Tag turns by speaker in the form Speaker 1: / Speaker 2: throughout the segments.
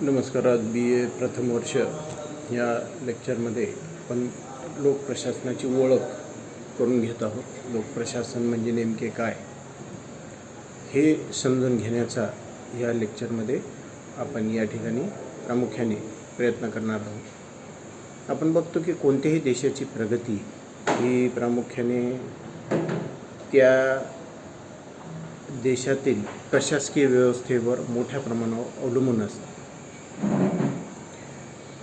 Speaker 1: नमस्कार. आज BA प्रथम वर्ष या लेक्चरमध्ये आपण लोकप्रशासनाची ओळख करून घेत आहोत. लोकप्रशासन म्हणजे नेमके काय हे समजून घेण्याचा या लेक्चरमध्ये आपण या ठिकाणी प्रामुख्याने प्रयत्न करणार आहोत. आपण बघतो की कोणत्याही देशाची प्रगती ही प्रामुख्याने त्या देशातील प्रशासकीय व्यवस्थेवर मोठ्या प्रमाणावर अवलंबून असते.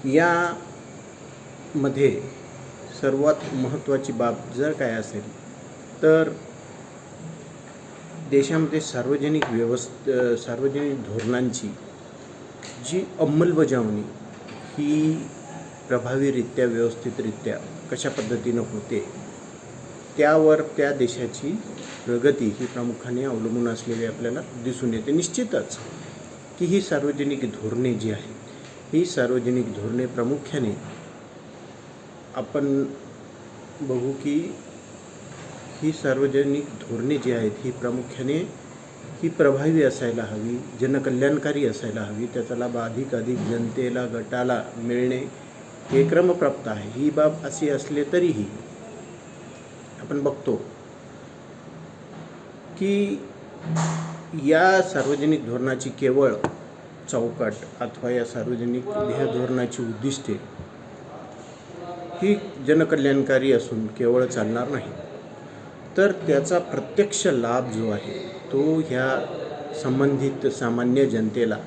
Speaker 1: यामध्ये सर्वात महत्त्वाची बाब जर काय असेल तर देशामध्ये सार्वजनिक धोरणांची जी अंमलबजावणी ही प्रभावीरित्या व्यवस्थितरित्या कशा पद्धतीनं होते त्यावर त्या देशाची प्रगती ही प्रामुख्याने अवलंबून असलेली आपल्याला दिसून येते. निश्चितच की ही सार्वजनिक धोरणे जी आहेत ही सार्वजनिक धोरणे प्रामुख्याने आपण बघू की ही सार्वजनिक धोरणे जी आहेत ही प्रामुख्याने ही प्रभावी असायला हवी, जनकल्याणकारी असायला हवी, त्याचा लाभ अधिकाधिक जनतेला गटाला मिळणे हे क्रमप्राप्त आहे. ही बाब अशी असले तरीही आपण बघतो की या सार्वजनिक धोरणाची केवळ चौकट अथवा या सार्वजनिक ध्येयधोरणाची उद्दिष्टे ही जनकल्याणकारी असून केवळ चालणार नाही, तर त्याचा प्रत्यक्ष लाभ जो आहे तो ह्या संबंधित सामान्य जनतेला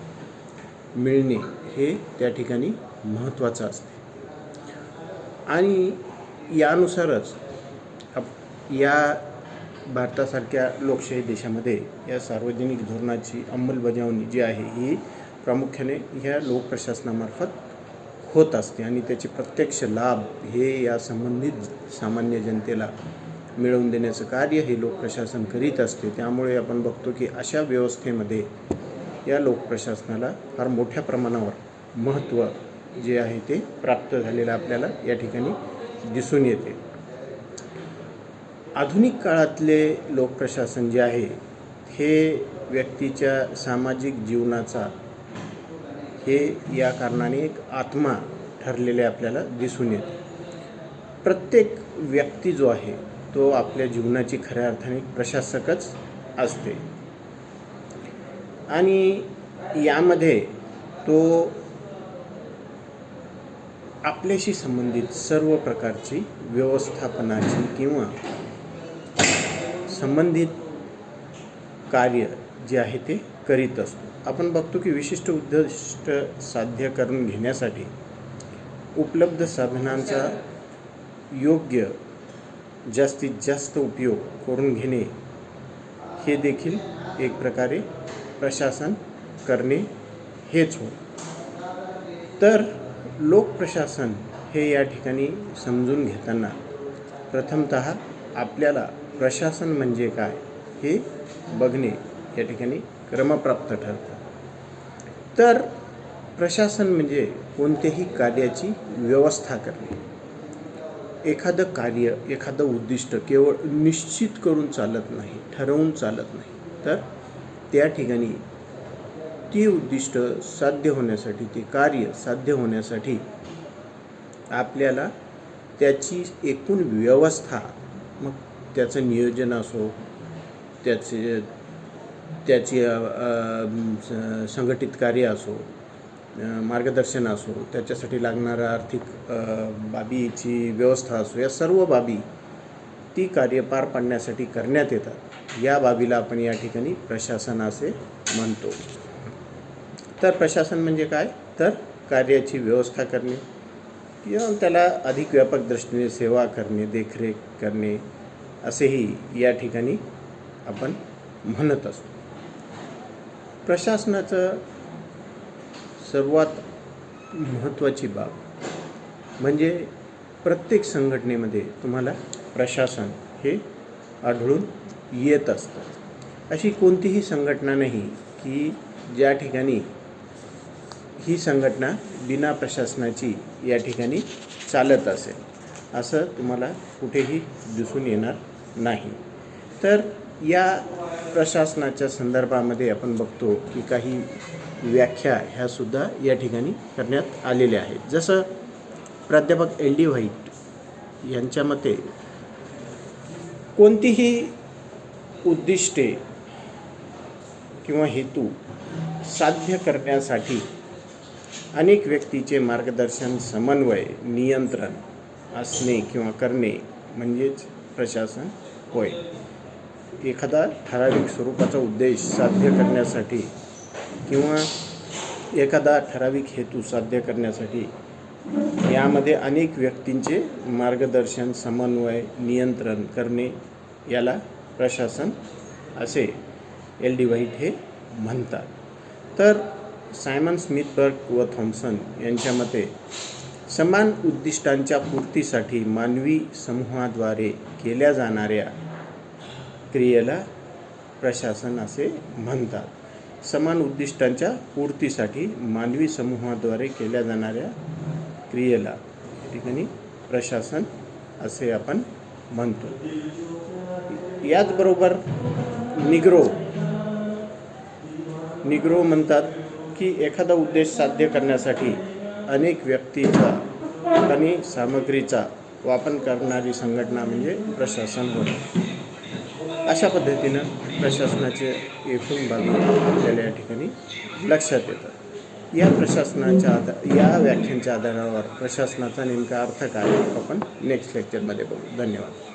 Speaker 1: मिळणे हे त्या ठिकाणी महत्त्वाचं असते. आणि यानुसारच या भारतासारख्या लोकशाही देशामध्ये या सार्वजनिक धोरणाची अंमलबजावणी जी आहे ही प्रामुख्याने ह्या लोकप्रशासनामार्फत होत असते आणि त्याचे प्रत्यक्ष लाभ हे या संबंधित सामान्य जनतेला मिळवून देण्याचं कार्य हे लोकप्रशासन करीत असते. त्यामुळे आपण बघतो की अशा व्यवस्थेमध्ये या लोकप्रशासनाला फार मोठ्या प्रमाणावर महत्त्व जे आहे ते प्राप्त झालेलं आपल्याला या ठिकाणी दिसून येते. आधुनिक काळातले लोकप्रशासन जे आहे हे व्यक्तीच्या सामाजिक जीवनाचा हे या कारणाने एक आत्मा ठरलेले आपल्याला दिसून येते. प्रत्येक व्यक्ती जो आहे तो आपल्या जीवनाची खऱ्या अर्थाने प्रशासकच असते आणि यामध्ये तो आपल्याशी संबंधित सर्व प्रकारची व्यवस्थापनाची किंवा संबंधित कार्य जे आहे ते करीत असतो. आपण बघतो की विशिष्ट उद्दिष्ट साध्य करून घेण्यासाठी उपलब्ध साधनांचा योग्य जास्तीत जास्त उपयोग करून घेणे हे देखील एक प्रकारे प्रशासन करणे हेच होय. तर लोकप्रशासन हे या ठिकाणी समजून घेताना प्रथमतः आपल्याला प्रशासन म्हणजे काय हे बघणे या ठिकाणी क्रमप्राप्त ठरतं. तर प्रशासन म्हणजे कोणत्याही कार्याची व्यवस्था करणे. एखादं कार्य एखादं उद्दिष्ट केवळ निश्चित करून चालत नाही, ठरवून चालत नाही, तर त्या ठिकाणी ती उद्दिष्ट साध्य होण्यासाठी ते कार्य साध्य होण्यासाठी आपल्याला त्याची एकूण व्यवस्था, मग त्याचं नियोजन असो, त्याची संघटित कार्य असो, मार्गदर्शन असो, त्याच्यासाठी लागणारा आर्थिक बाबीची व्यवस्था असो, या सर्व बाबी ती कार्य पार पाडण्यासाठी करण्यात येतात. या बाबीला आपण या ठिकाणी प्रशासन असे म्हणतो. तर प्रशासन म्हणजे काय, तर कार्याची व्यवस्था करणे किंवा त्याला अधिक व्यापक दृष्टीने सेवा करणे, देखरेख करणे असेही या ठिकाणी आपण म्हणत असतो. प्रशासनाचं सर्वात महत्त्वाची बाब म्हणजे प्रत्येक संघटनेमध्ये तुम्हाला प्रशासन हे आढळून येत असतं. अशी कोणतीही संघटना नाही की ज्या ठिकाणी ही संघटना बिना प्रशासनाची या ठिकाणी चालत असेल, असं तुम्हाला कुठेही दिसून येणार नाही. तर या प्रशासनाच्या संदर्भामध्ये आपण बघतो की काही व्याख्या ह्यासुद्धा या ठिकाणी करण्यात आलेल्या आहेत. जसं प्राध्यापक LD व्हाईट यांच्या मते कोणतीही उद्दिष्टे किंवा हेतू साध्य करण्यासाठी अनेक व्यक्तीचे मार्गदर्शन, समन्वय, नियंत्रण असणे किंवा करणे म्हणजेच प्रशासन होय. एखादा ठराविक स्वरूपाचा उद्देश साध्य करण्यासाठी किंवा एखादा ठराविक हेतू साध्य करण्यासाठी यामध्ये अनेक व्यक्तींचे मार्गदर्शन, समन्वय, नियंत्रण करणे याला प्रशासन असे LD व्हाईट हे म्हणतात. तर सायमन स्मिथबर्ग व थॉम्सन यांच्या मते समान उद्दिष्टांच्या पूर्तीसाठी मानवी समूहाद्वारे केल्या जाणाऱ्या क्रियेला प्रशासन असे म्हणतात. समान उद्दिष्टांच्या पूर्तीसाठी मानवी समूहाद्वारे केल्या जाणाऱ्या क्रियेला या ठिकाणी प्रशासन असे आपण म्हणतो. याचबरोबर निग्रो म्हणतात की एखादा उद्देश साध्य करण्यासाठी अनेक व्यक्तीचा आणि सामग्रीचा वापर करणारी संघटना म्हणजे प्रशासन होय. अशा पद्धतीनं प्रशासनाचे एकूण बाबी आपल्याला या ठिकाणी लक्षात येतात. या व्याख्यांच्या आधारावर प्रशासनाचा नेमका अर्थ काय आपण नेक्स्ट लेक्चरमध्ये बघू. धन्यवाद.